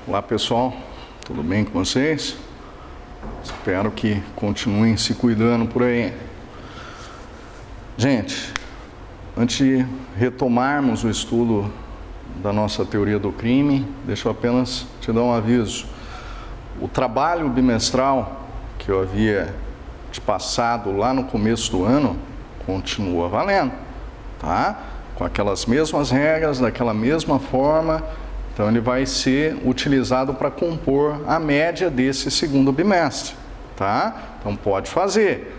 Olá pessoal, tudo bem com vocês? Espero que continuem se cuidando por aí. Gente, antes de retomarmos o estudo da nossa teoria do crime, deixa eu apenas te dar um aviso. O trabalho bimestral que eu havia te passado lá no começo do ano continua valendo, tá? Com aquelas mesmas regras, daquela mesma forma. Então ele vai ser utilizado para compor a média desse segundo bimestre, tá? Então pode fazer.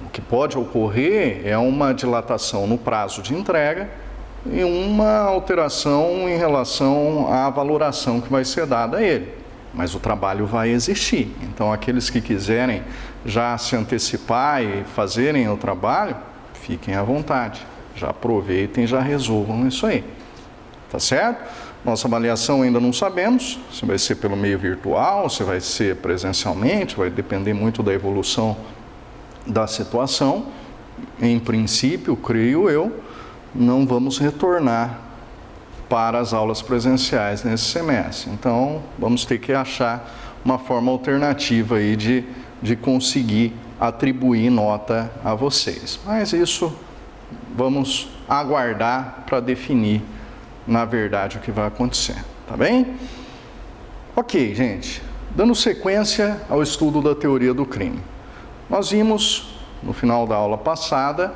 O que pode ocorrer é uma dilatação no prazo de entrega e uma alteração em relação à valoração que vai ser dada a ele. Mas o trabalho vai existir. Então aqueles que quiserem já se antecipar e fazerem o trabalho, fiquem à vontade. Já aproveitem e já resolvam isso aí. Tá certo? Nossa avaliação ainda não sabemos se vai ser pelo meio virtual, se vai ser presencialmente, vai depender muito da evolução da situação. Em princípio, creio eu, não vamos retornar para as aulas presenciais nesse semestre. Então, vamos ter que achar uma forma alternativa aí de conseguir atribuir nota a vocês. Mas isso vamos aguardar para definir, na verdade, o que vai acontecer, tá bem? Ok, gente, dando sequência ao estudo da teoria do crime. Nós vimos, no final da aula passada,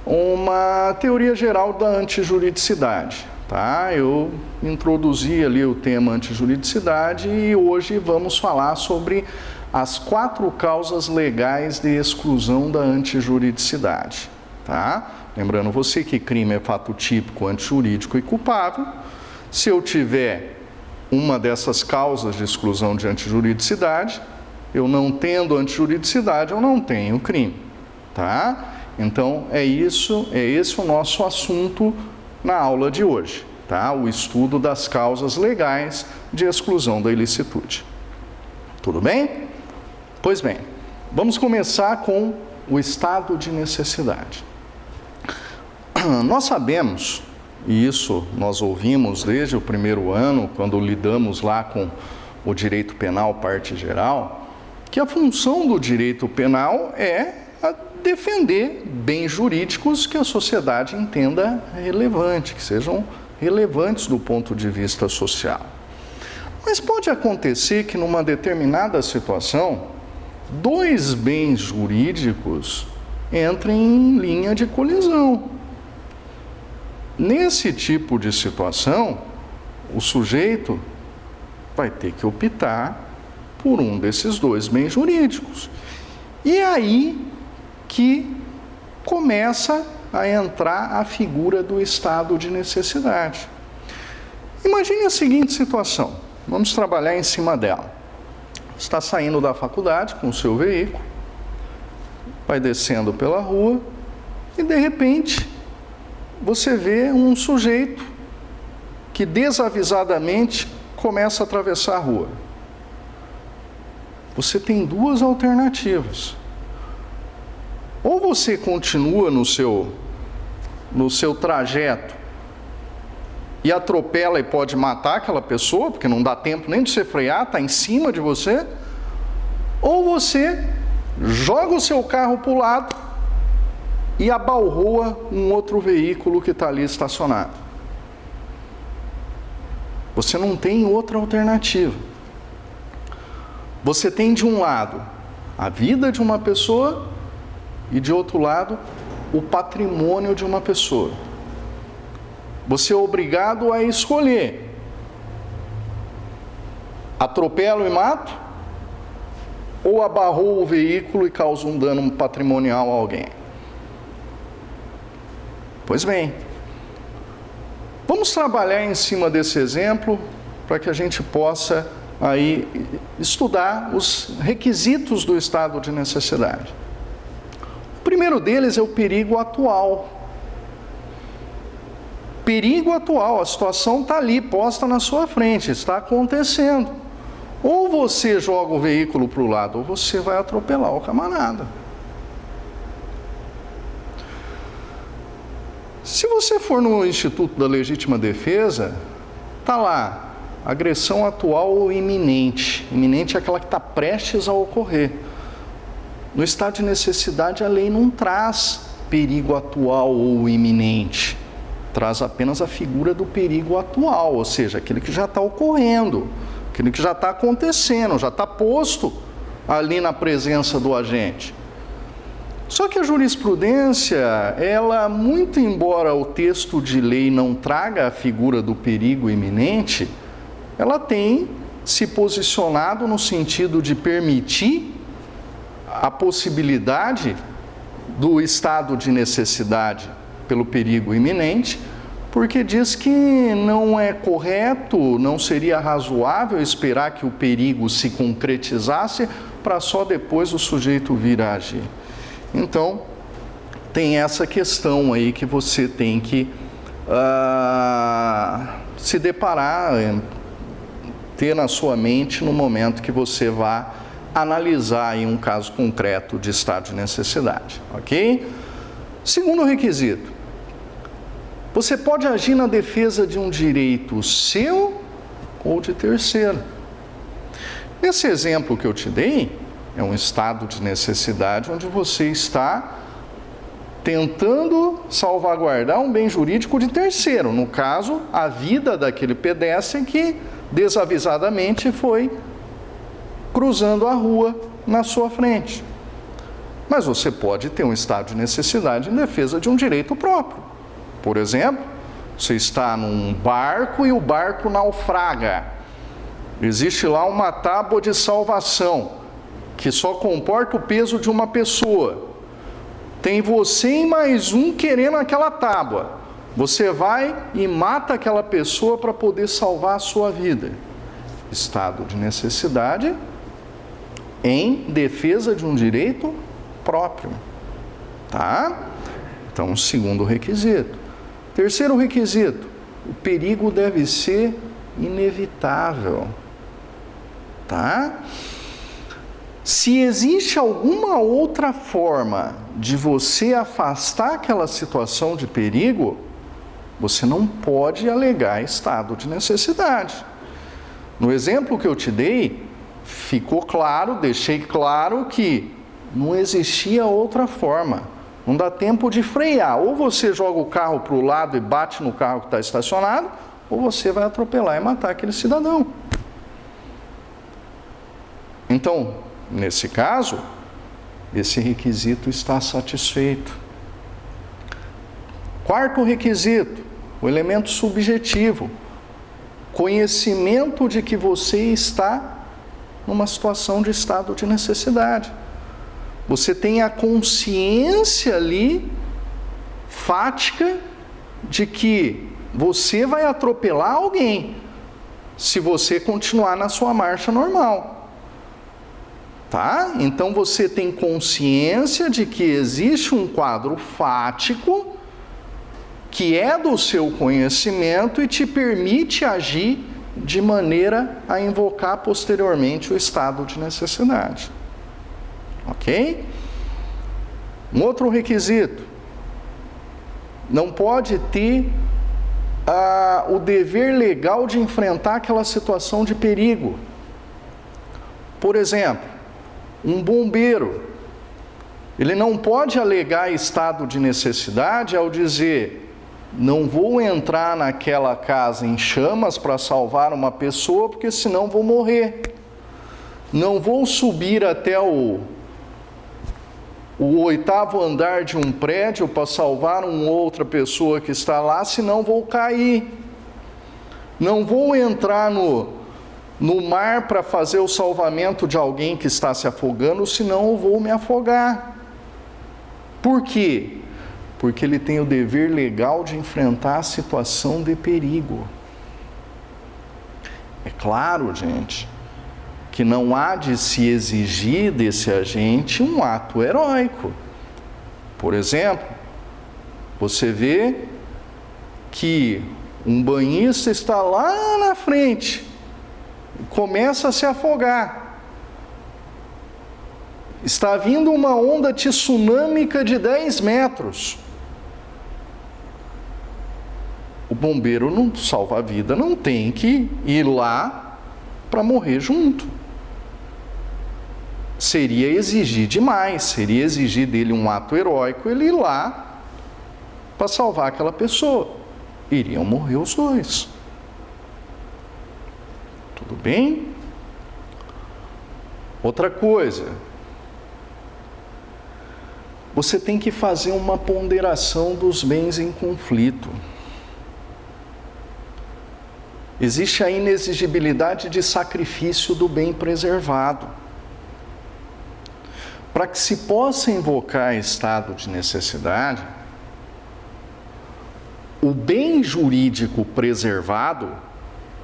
uma teoria geral da antijuridicidade, tá? Eu introduzi ali o tema antijuridicidade e hoje vamos falar sobre as 4 causas legais de exclusão da antijuridicidade, tá? Lembrando você que crime é fato típico, antijurídico e culpável. Se eu tiver uma dessas causas de exclusão de antijuridicidade, eu não tendo antijuridicidade, eu não tenho crime, tá? Então, é esse o nosso assunto na aula de hoje, tá? O estudo das causas legais de exclusão da ilicitude. Tudo bem? Pois bem, vamos começar com o estado de necessidade. Nós sabemos, e isso nós ouvimos desde o primeiro ano, quando lidamos lá com o direito penal, parte geral, que a função do direito penal é defender bens jurídicos que a sociedade entenda relevante, que sejam relevantes do ponto de vista social. Mas pode acontecer que numa determinada situação, 2 bens jurídicos entrem em linha de colisão. Nesse tipo de situação, o sujeito vai ter que optar por um desses 2 bens jurídicos. E é aí que começa a entrar a figura do estado de necessidade. Imagine a seguinte situação, vamos trabalhar em cima dela. Está saindo da faculdade com o seu veículo, vai descendo pela rua e de repente você vê um sujeito que desavisadamente começa a atravessar a rua. Você tem 2 alternativas. Ou você continua no seu trajeto e atropela e pode matar aquela pessoa, porque não dá tempo nem de você frear, está em cima de você. Ou você joga o seu carro para o lado e abalroa um outro veículo que está ali estacionado. Você não tem outra alternativa. Você tem de um lado a vida de uma pessoa e de outro lado o patrimônio de uma pessoa. Você é obrigado a escolher: atropelo e mato, ou abarrou o veículo e causa um dano patrimonial a alguém. Pois bem, vamos trabalhar em cima desse exemplo para que a gente possa aí estudar os requisitos do estado de necessidade. O primeiro deles é o perigo atual. Perigo atual, a situação está ali, posta na sua frente, está acontecendo. Ou você joga o veículo para o lado, ou você vai atropelar o camarada. Se você for no Instituto da Legítima Defesa, está lá agressão atual ou iminente. Iminente é aquela que está prestes a ocorrer. No estado de necessidade, a lei não traz perigo atual ou iminente. Traz apenas a figura do perigo atual, ou seja, aquele que já está ocorrendo, aquele que já está acontecendo, já está posto ali na presença do agente. Só que a jurisprudência, ela, muito embora o texto de lei não traga a figura do perigo iminente, ela tem se posicionado no sentido de permitir a possibilidade do estado de necessidade pelo perigo iminente, porque diz que não é correto, não seria razoável esperar que o perigo se concretizasse para só depois o sujeito vir a agir. Então, tem essa questão aí que você tem que se deparar, ter na sua mente no momento que você vá analisar aí um caso concreto de estado de necessidade, ok? Segundo requisito, você pode agir na defesa de um direito seu ou de terceiro. Esse exemplo que eu te dei é um estado de necessidade onde você está tentando salvaguardar um bem jurídico de terceiro, no caso, a vida daquele pedestre que desavisadamente foi cruzando a rua na sua frente. Mas você pode ter um estado de necessidade em defesa de um direito próprio. Por exemplo, você está num barco e o barco naufraga. Existe lá uma tábua de salvação que só comporta o peso de uma pessoa. Tem você e mais um querendo aquela tábua. Você vai e mata aquela pessoa para poder salvar a sua vida. Estado de necessidade em defesa de um direito próprio, tá? Então, segundo requisito. Terceiro requisito, o perigo deve ser inevitável, tá? Se existe alguma outra forma de você afastar aquela situação de perigo, você não pode alegar estado de necessidade. No exemplo que eu te dei, ficou claro, deixei claro que não existia outra forma. Não dá tempo de frear. Ou você joga o carro para o lado e bate no carro que está estacionado, ou você vai atropelar e matar aquele cidadão. Então, nesse caso, esse requisito está satisfeito. Quarto requisito, o elemento subjetivo. Conhecimento de que você está numa situação de estado de necessidade. Você tem a consciência ali, fática, de que você vai atropelar alguém se você continuar na sua marcha normal. Tá? Então você tem consciência de que existe um quadro fático que é do seu conhecimento e te permite agir de maneira a invocar posteriormente o estado de necessidade. Ok? Um outro requisito, não pode ter o dever legal de enfrentar aquela situação de perigo. Por exemplo, um bombeiro, ele não pode alegar estado de necessidade ao dizer: não vou entrar naquela casa em chamas para salvar uma pessoa, porque senão vou morrer. Não vou subir até o 8º andar de um prédio para salvar uma outra pessoa que está lá, senão vou cair. Não vou entrar no mar para fazer o salvamento de alguém que está se afogando, senão eu vou me afogar. Por quê? Porque ele tem o dever legal de enfrentar a situação de perigo. É claro, gente, que não há de se exigir desse agente um ato heróico. Por exemplo, você vê que um banhista está lá na frente, começa a se afogar. Está vindo uma onda tsunâmica de 10 metros. O bombeiro não salva a vida, não tem que ir lá para morrer junto. Seria exigir demais, seria exigir dele um ato heróico, ele ir lá para salvar aquela pessoa. Iriam morrer os dois. Tudo bem? Outra coisa, você tem que fazer uma ponderação dos bens em conflito. Existe a inexigibilidade de sacrifício do bem preservado. Para que se possa invocar estado de necessidade, o bem jurídico preservado,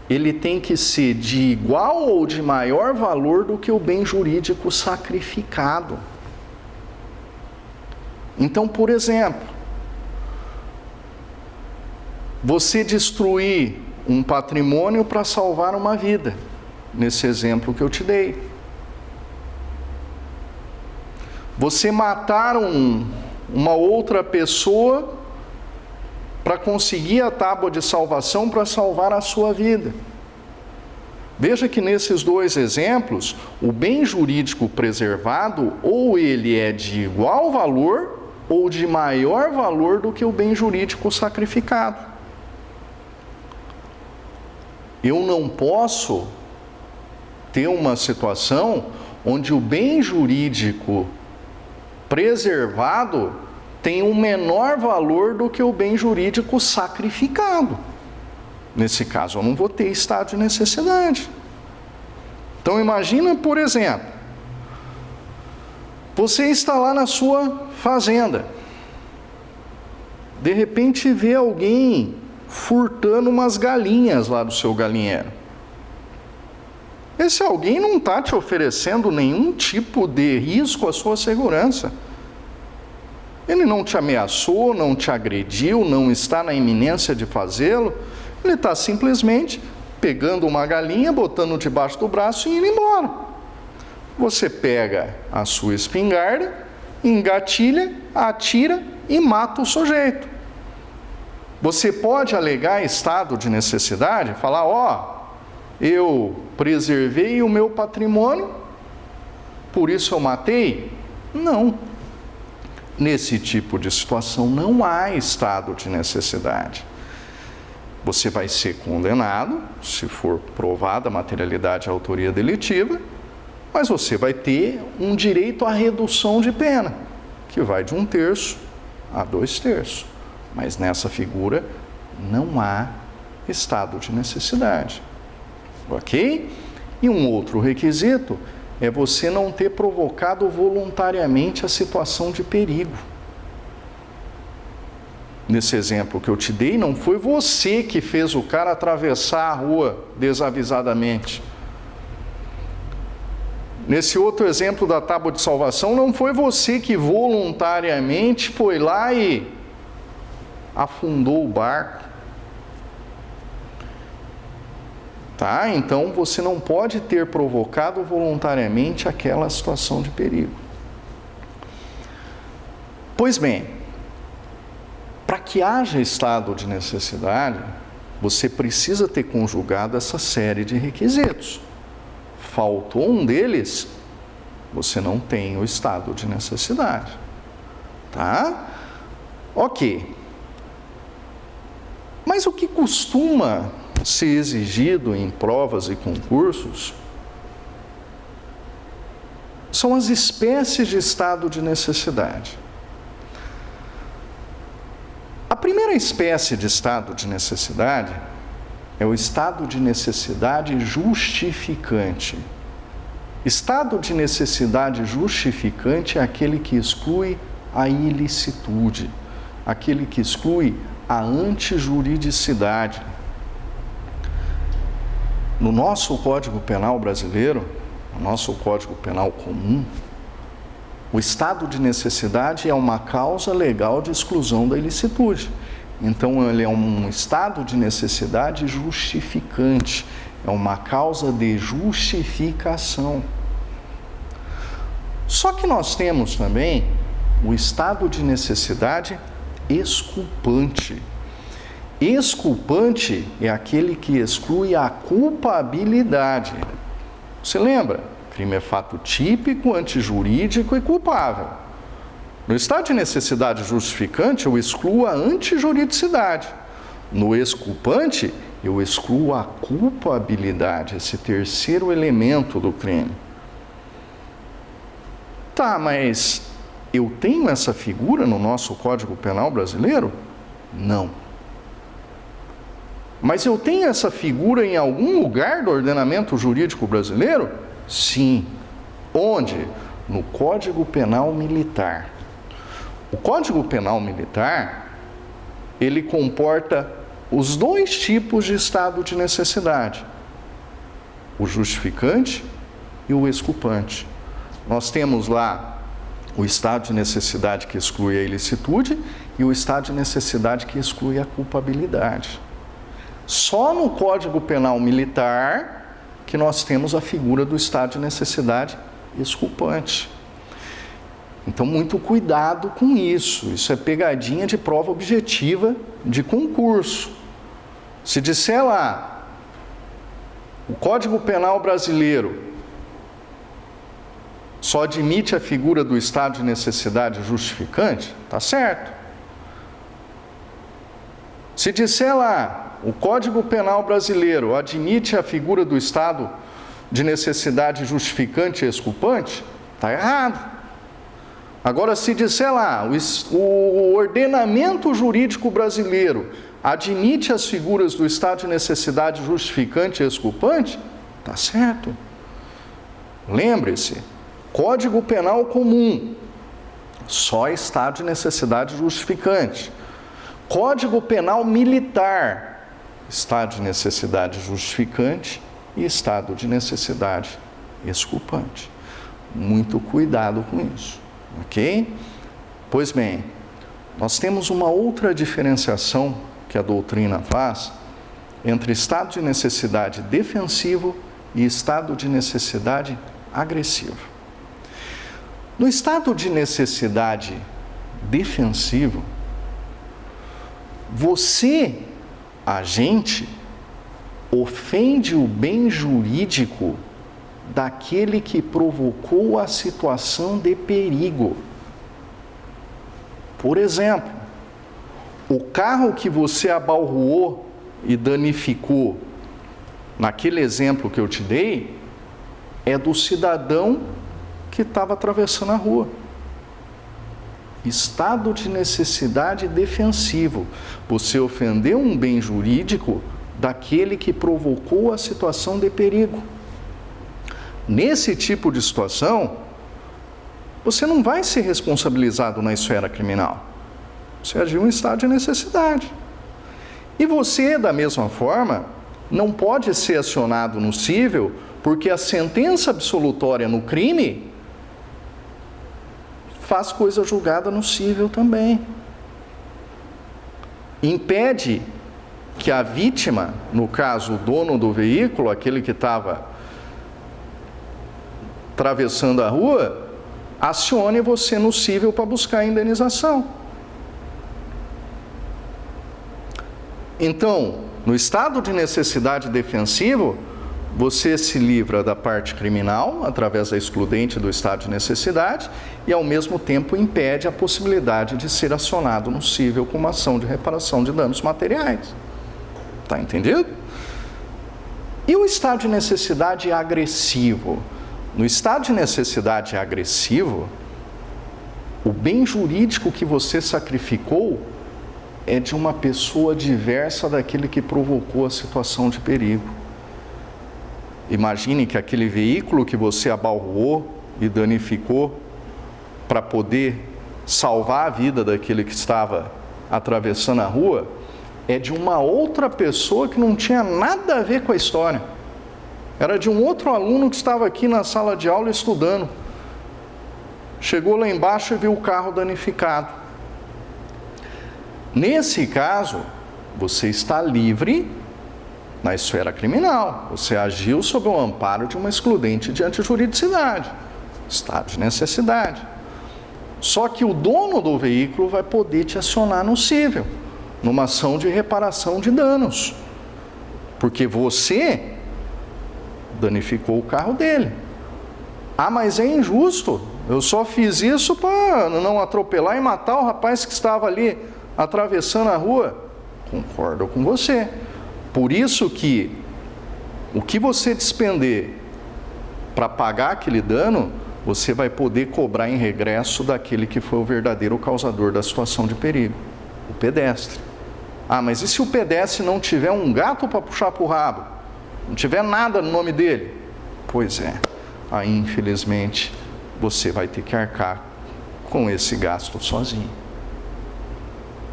ele tem que ser de igual ou de maior valor do que o bem jurídico sacrificado. Então, por exemplo, você destruir um patrimônio para salvar uma vida, nesse exemplo que eu te dei. Você matar uma outra pessoa para conseguir a tábua de salvação para salvar a sua vida. Veja que nesses dois exemplos, o bem jurídico preservado, ou ele é de igual valor, ou de maior valor do que o bem jurídico sacrificado. Eu não posso ter uma situação onde o bem jurídico preservado tem um menor valor do que o bem jurídico sacrificado. Nesse caso, eu não vou ter estado de necessidade. Então, imagina, por exemplo, você está lá na sua fazenda, de repente vê alguém furtando umas galinhas lá do seu galinheiro. Esse alguém não está te oferecendo nenhum tipo de risco à sua segurança. Ele não te ameaçou, não te agrediu, não está na iminência de fazê-lo. Ele está simplesmente pegando uma galinha, botando debaixo do braço e indo embora. Você pega a sua espingarda, engatilha, atira e mata o sujeito. Você pode alegar estado de necessidade, falar, eu preservei o meu patrimônio, por isso eu matei? Não. Nesse tipo de situação não há estado de necessidade. Você vai ser condenado, se for provada a materialidade e a autoria delitiva, mas você vai ter um direito à redução de pena, que vai de 1/3 a 2/3. Mas nessa figura não há estado de necessidade. Ok? E um outro requisito é você não ter provocado voluntariamente a situação de perigo. Nesse exemplo que eu te dei, não foi você que fez o cara atravessar a rua desavisadamente. Nesse outro exemplo da tábua de salvação, não foi você que voluntariamente foi lá e afundou o barco. Tá? Então você não pode ter provocado voluntariamente aquela situação de perigo. Pois bem, para que haja estado de necessidade, você precisa ter conjugado essa série de requisitos. Faltou um deles, você não tem o estado de necessidade. Tá? Ok. Mas o que costuma ser exigido em provas e concursos são as espécies de estado de necessidade. A primeira espécie de estado de necessidade é o estado de necessidade justificante. Estado de necessidade justificante é aquele que exclui a ilicitude, aquele que exclui a antijuridicidade. No nosso Código Penal brasileiro, no nosso Código Penal comum, o estado de necessidade é uma causa legal de exclusão da ilicitude. Então, ele é um estado de necessidade justificante, é uma causa de justificação. Só que nós temos também o estado de necessidade exculpante. Exculpante é aquele que exclui a culpabilidade. Você lembra? Crime é fato típico, antijurídico e culpável. No estado de necessidade justificante, eu excluo a antijuridicidade. No exculpante, eu excluo a culpabilidade, esse terceiro elemento do crime. Tá, mas eu tenho essa figura no nosso Código Penal brasileiro? Não. Mas eu tenho essa figura em algum lugar do ordenamento jurídico brasileiro? Sim. Onde? No Código Penal Militar. O Código Penal Militar, ele comporta os dois tipos de estado de necessidade: o justificante e o exculpante. Nós temos lá o estado de necessidade que exclui a ilicitude e o estado de necessidade que exclui a culpabilidade. Só no Código Penal Militar que nós temos a figura do estado de necessidade exculpante. Então, muito cuidado com isso. Isso é pegadinha de prova objetiva de concurso. Se disser lá, o Código Penal brasileiro só admite a figura do estado de necessidade justificante, tá certo. Se disser lá, o Código Penal brasileiro admite a figura do estado de necessidade justificante e exculpante, tá errado. Agora, se disser lá, o ordenamento jurídico brasileiro admite as figuras do estado de necessidade justificante e exculpante, tá certo. Lembre-se, Código Penal comum, só estado de necessidade justificante. Código Penal militar, estado de necessidade justificante e estado de necessidade exculpante. Muito cuidado com isso, ok? Pois bem, nós temos uma outra diferenciação que a doutrina faz entre estado de necessidade defensivo e estado de necessidade agressivo. No estado de necessidade defensivo, você, agente, ofende o bem jurídico daquele que provocou a situação de perigo. Por exemplo, o carro que você abalroou e danificou, naquele exemplo que eu te dei, é do cidadão que estava atravessando a rua. Estado de necessidade defensivo. Você ofendeu um bem jurídico daquele que provocou a situação de perigo. Nesse tipo de situação, você não vai ser responsabilizado na esfera criminal. Você agiu em estado de necessidade. E você, da mesma forma, não pode ser acionado no cível, porque a sentença absolutória no crime faz coisa julgada no cível também. Impede que a vítima, no caso o dono do veículo, aquele que estava atravessando a rua, acione você no cível para buscar a indenização. Então, no estado de necessidade defensivo, você se livra da parte criminal, através da excludente do estado de necessidade, e ao mesmo tempo impede a possibilidade de ser acionado no cível com uma ação de reparação de danos materiais. Está entendido? E o estado de necessidade agressivo? No estado de necessidade agressivo, o bem jurídico que você sacrificou é de uma pessoa diversa daquele que provocou a situação de perigo. Imagine que aquele veículo que você abalroou e danificou para poder salvar a vida daquele que estava atravessando a rua é de uma outra pessoa que não tinha nada a ver com a história. Era de um outro aluno que estava aqui na sala de aula estudando. Chegou lá embaixo e viu o carro danificado. Nesse caso, você está livre na esfera criminal. Você agiu sob o amparo de uma excludente de antijuridicidade, estado de necessidade. Só que o dono do veículo vai poder te acionar no cível, numa ação de reparação de danos, porque você danificou o carro dele. Ah, mas é injusto, eu só fiz isso para não atropelar e matar o rapaz que estava ali atravessando a rua. Concordo com você. Por isso que o que você despender para pagar aquele dano, você vai poder cobrar em regresso daquele que foi o verdadeiro causador da situação de perigo, o pedestre. Ah, mas e se o pedestre não tiver um gato para puxar para o rabo? Não tiver nada no nome dele? Pois é, aí infelizmente você vai ter que arcar com esse gasto sozinho.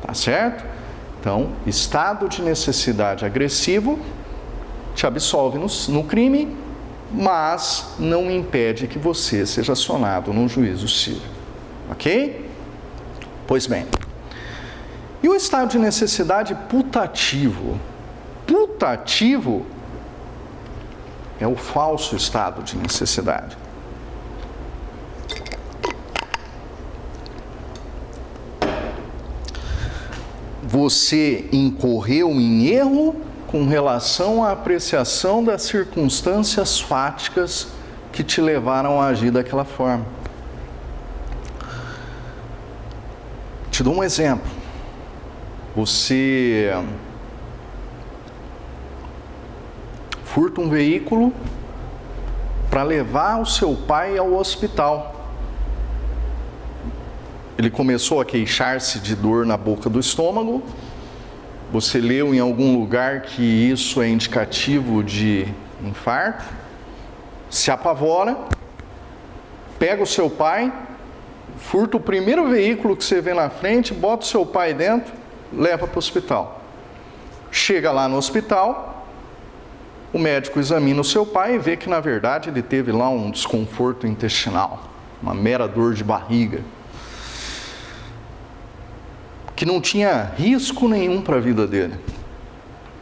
Tá certo? Então, estado de necessidade agressivo te absolve no crime, mas não impede que você seja acionado num juízo civil. Ok? Pois bem. E o estado de necessidade putativo? Putativo é o falso estado de necessidade. Você incorreu em erro com relação à apreciação das circunstâncias fáticas que te levaram a agir daquela forma. Te dou um exemplo. Você furta um veículo para levar o seu pai ao hospital. Ele começou a queixar-se de dor na boca do estômago. Você leu em algum lugar que isso é indicativo de infarto. Se apavora, pega o seu pai, furta o primeiro veículo que você vê na frente, bota o seu pai dentro, leva para o hospital. Chega lá no hospital, o médico examina o seu pai e vê que na verdade ele teve lá um desconforto intestinal, uma mera dor de barriga, que não tinha risco nenhum para a vida dele.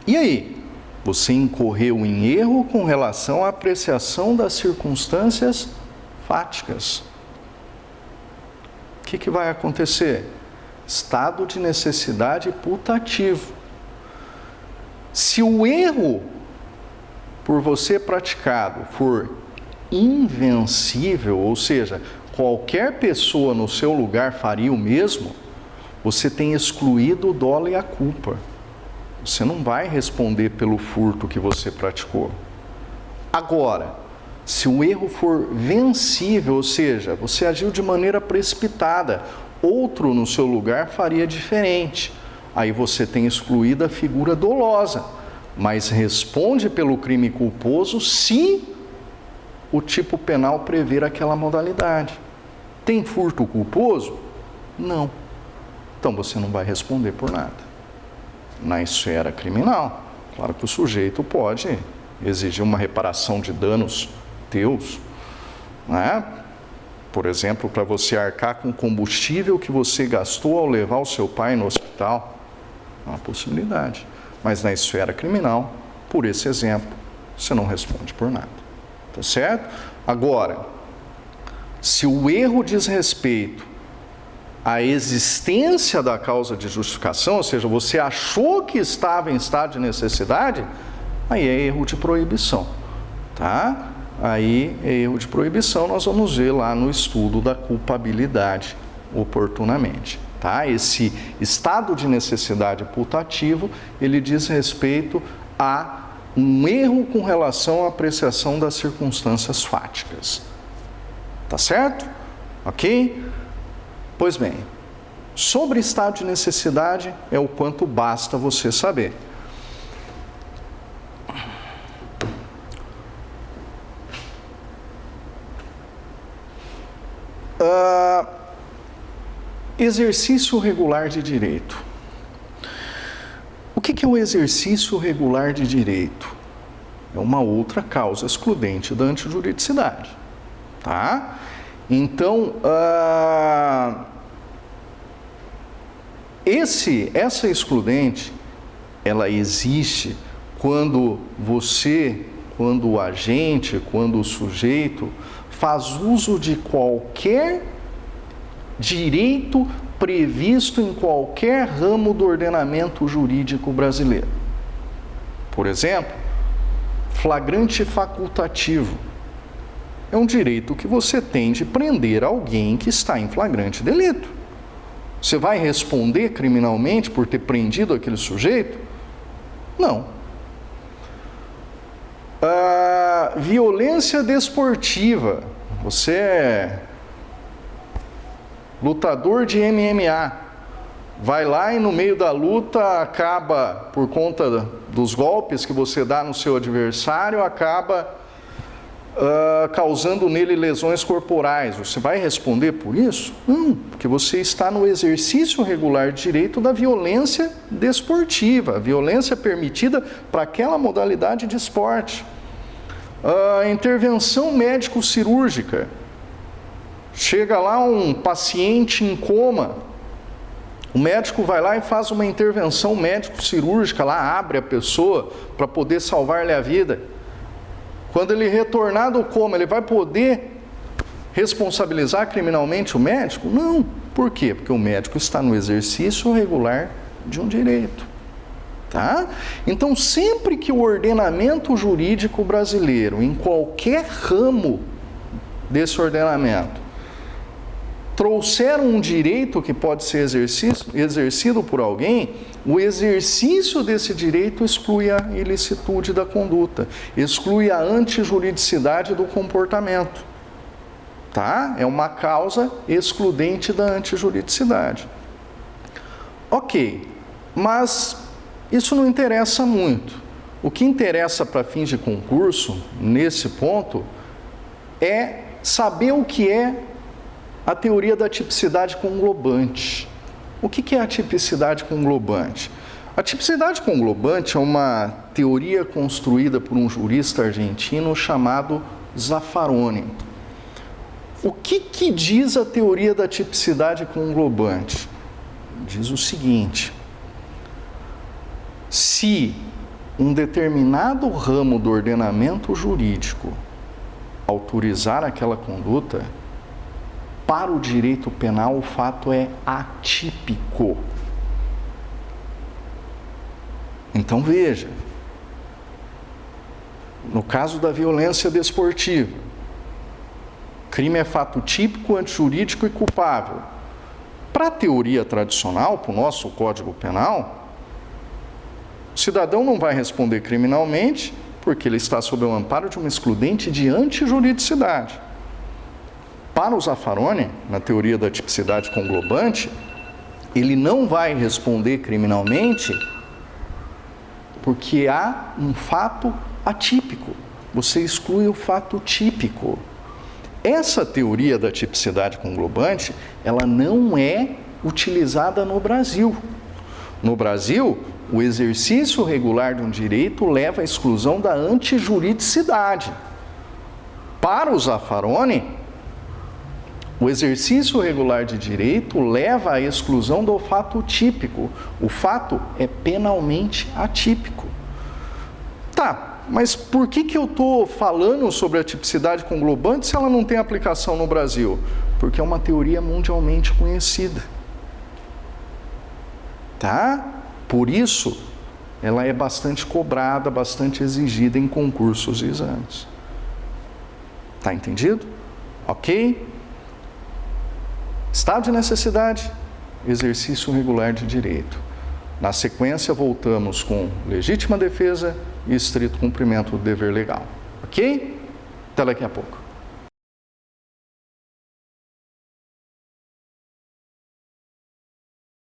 E aí? Você incorreu em erro com relação à apreciação das circunstâncias fáticas. O que vai acontecer? Estado de necessidade putativo. Se o erro por você praticado for invencível, ou seja, qualquer pessoa no seu lugar faria o mesmo, você tem excluído o dolo e a culpa. Você não vai responder pelo furto que você praticou. Agora, se o erro for vencível, ou seja, você agiu de maneira precipitada, outro no seu lugar faria diferente. Aí você tem excluído a figura dolosa, mas responde pelo crime culposo se o tipo penal prever aquela modalidade. Tem furto culposo? Não. Então você não vai responder por nada. Na esfera criminal, claro que o sujeito pode exigir uma reparação de danos teus, né? Por exemplo, para você arcar com o combustível que você gastou ao levar o seu pai no hospital. É uma possibilidade. Mas na esfera criminal, por esse exemplo, você não responde por nada. Tá certo? Agora, se o erro diz respeito à existência da causa de justificação, ou seja, você achou que estava em estado de necessidade, aí é erro de proibição, tá? Aí é erro de proibição, nós vamos ver lá no estudo da culpabilidade oportunamente, tá? Esse estado de necessidade putativo, ele diz respeito a um erro com relação à apreciação das circunstâncias fáticas, tá certo? Ok? Pois bem, sobre estado de necessidade é o quanto basta você saber. Exercício regular de direito. O que é o exercício regular de direito? É uma outra causa excludente da antijuridicidade, tá? Então, essa excludente, ela existe quando o agente, quando o sujeito faz uso de qualquer direito previsto em qualquer ramo do ordenamento jurídico brasileiro. Por exemplo, flagrante facultativo. É um direito que você tem de prender alguém que está em flagrante delito. Você vai responder criminalmente por ter prendido aquele sujeito? Não. Violência desportiva. Você é lutador de MMA. Vai lá e no meio da luta acaba, por conta dos golpes que você dá no seu adversário, acaba causando nele lesões corporais. Você vai responder por isso? Não, porque você está no exercício regular de direito da violência desportiva, a violência permitida para aquela modalidade de esporte. Intervenção médico-cirúrgica. Chega lá um paciente em coma, o médico vai lá e faz uma intervenção médico-cirúrgica, lá abre a pessoa para poder salvar-lhe a vida. Quando ele retornar do coma, ele vai poder responsabilizar criminalmente o médico? Não. Por quê? Porque o médico está no exercício regular de um direito. Tá? Então, sempre que o ordenamento jurídico brasileiro, em qualquer ramo desse ordenamento, trouxer um direito que pode ser exercido por alguém, o exercício desse direito exclui a ilicitude da conduta, exclui a antijuridicidade do comportamento. Tá? É uma causa excludente da antijuridicidade. Ok, mas isso não interessa muito. O que interessa para fins de concurso, nesse ponto, é saber o que é a teoria da tipicidade conglobante. O que é a tipicidade conglobante? A tipicidade conglobante é uma teoria construída por um jurista argentino chamado Zaffaroni. O que diz a teoria da tipicidade conglobante? Diz o seguinte: se um determinado ramo do ordenamento jurídico autorizar aquela conduta, para o direito penal, o fato é atípico. Então, veja, no caso da violência desportiva, crime é fato típico, antijurídico e culpável. Para a teoria tradicional, para o nosso Código Penal, o cidadão não vai responder criminalmente porque ele está sob o amparo de uma excludente de antijuridicidade. Para o Zaffaroni, na teoria da tipicidade conglobante, ele não vai responder criminalmente porque há um fato atípico. Você exclui o fato típico. Essa teoria da tipicidade conglobante, ela não é utilizada no Brasil. No Brasil, o exercício regular de um direito leva à exclusão da antijuridicidade. Para o Zaffaroni, o exercício regular de direito leva à exclusão do fato típico. O fato é penalmente atípico. Tá, mas por que eu estou falando sobre a tipicidade conglobante se ela não tem aplicação no Brasil? Porque é uma teoria mundialmente conhecida. Tá? Por isso, ela é bastante cobrada, bastante exigida em concursos e exames. Tá entendido? Ok? Estado de necessidade, exercício regular de direito. Na sequência, voltamos com legítima defesa e estrito cumprimento do dever legal. Ok? Até daqui a pouco.